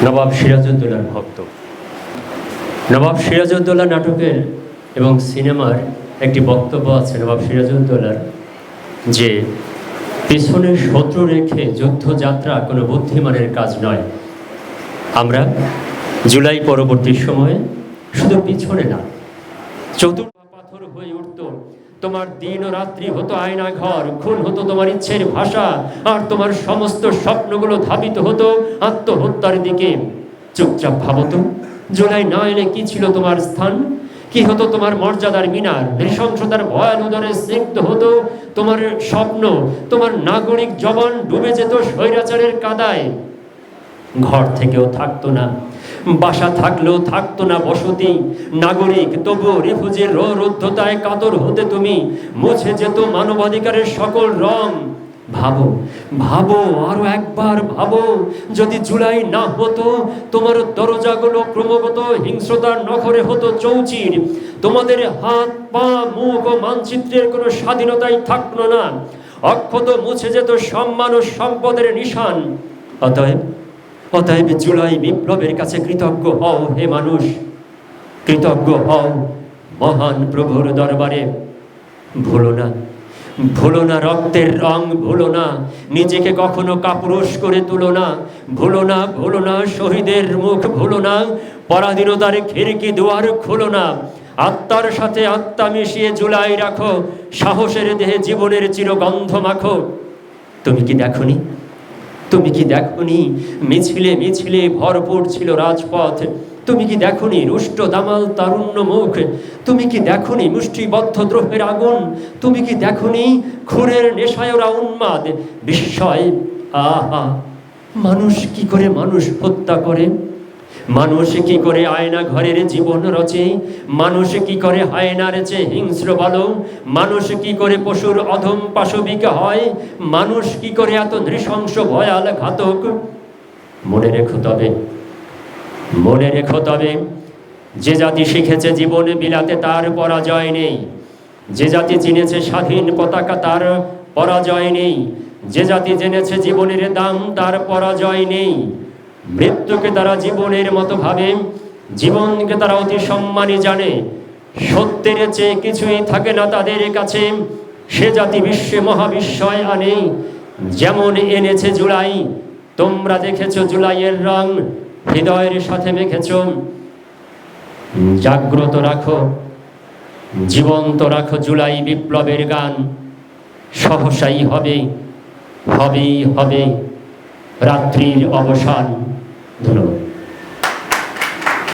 নবাব সিরাজউদ্দৌলার ভক্ত। নবাব সিরাজউদ্দৌলা নাটকের এবং সিনেমার একটি বক্তব্য আছে নবাব সিরাজউদ্দৌলার, যে পিছনে শত্রু রেখে যুদ্ধযাত্রা কোনো বুদ্ধিমানের কাজ নয়। আমরা জুলাই পরবর্তী সময়ে শুধু পিছনে না, চতুর্থ পাথর হয়ে উঠত। তোমার দিন ও রাত্রি হতো আয়না ঘর, খুন হতো তোমার ইচ্ছের ভাষা, আর তোমার সমস্ত স্বপ্নগুলো ধাবিত হতো আত্মহত্যার দিকে। চুপচাপ ভাবতো, জুলাই না এলে কি ছিল তোমার স্থান, কি হতো তোমার মর্যাদার মিনার। নৃশংসতার ভয়ানুদরে স্নিগ্ধ হতো তোমার স্বপ্ন, তোমার নাগরিক জবান ডুবে যেত স্বৈরাচারের কাদায়। ঘর থেকেও থাকতো না, বাসা থাকলেও থাকতো না বসতি। নাগরিক তবুও রিফিউজির রুদ্ধতায় কাতর হতে তুমি, মুছে যেত মানবাধিকারের সকল রং। ভাবো ভাবো, আরো একবার ভাবো, যদি জুলাই না হতো তোমার দরজাগুলো ক্রমাগত হিংস্রতার নখরে হতো চৌচির। তোমাদের হাত পা মুখ ও মানচিত্রের কোনো স্বাধীনতাই থাকতো না, অক্ষত মুছে যেত সম্মান ও সম্পদের নিশান। অতএব জুলাই বিপ্লবের কাছে কৃতজ্ঞ হও হে মানুষ, কৃতজ্ঞ হও মহান প্রভুর দরবারে। ভুলো না রক্তের রং, ভুলো না নিজেকে কখনো কাপুরুষ করে তুলো না। ভুলো না শহীদের মুখ, ভুলো না পরাধীনতার খিড়কি দুয়ার খুলো না। আত্মার সাথে আত্মা মিশিয়ে জুলাই রাখো, সাহসের দেহে জীবনের চিরগন্ধ মাখো। তুমি কি দেখনি মিছিলে মিছিলে ভরপুর ছিল রাজপথ? তুমি কি দেখনি রুষ্ট দামাল তারুণ্য মুখ? তুমি কি দেখনি মুষ্টিবদ্ধ দ্রোহের আগুন? তুমি কি দেখনি খুনের নেশায় ওরা উন্মাদ বিস্ময়? আহা, মানুষ কি করে মানুষ হত্যা করে? মানুষ কি করে আয়না ঘরের জীবন রচে? মানুষ কি করে হায়নার চেয়ে হিংস্র বলো? মানুষ কি করে পশুর অধম পাশবিক হয়? মানুষ কি করে এত নৃশংস ভয়াল ঘাতক? মনে রেখো তবে, যে জাতি শিখেছে জীবনে বিলাতে তার পরাজয় নেই। যে জাতি চিনেছে স্বাধীন পতাকা তার পরাজয় নেই। যে জাতি জেনেছে জীবনের দাম তার পরাজয় নেই। মৃত্যুকে তারা জীবনের মতো ভাবে, জীবনকে তারা অতি সম্মানী জানে। সত্যের চেয়ে কিছুই থাকে না তাদের কাছে, সে জাতি বিশ্বে মহাবিস্ময় আনে। যেমন এনেছে জুলাই, তোমরা দেখেছো জুলাইয়ের রং, হৃদয়ের সাথে মেখেছ। জাগ্রত রাখো, জীবন্ত রাখো জুলাই বিপ্লবের গান। সহসাই হবে রাত্রির অবসান। ধন্যবাদ।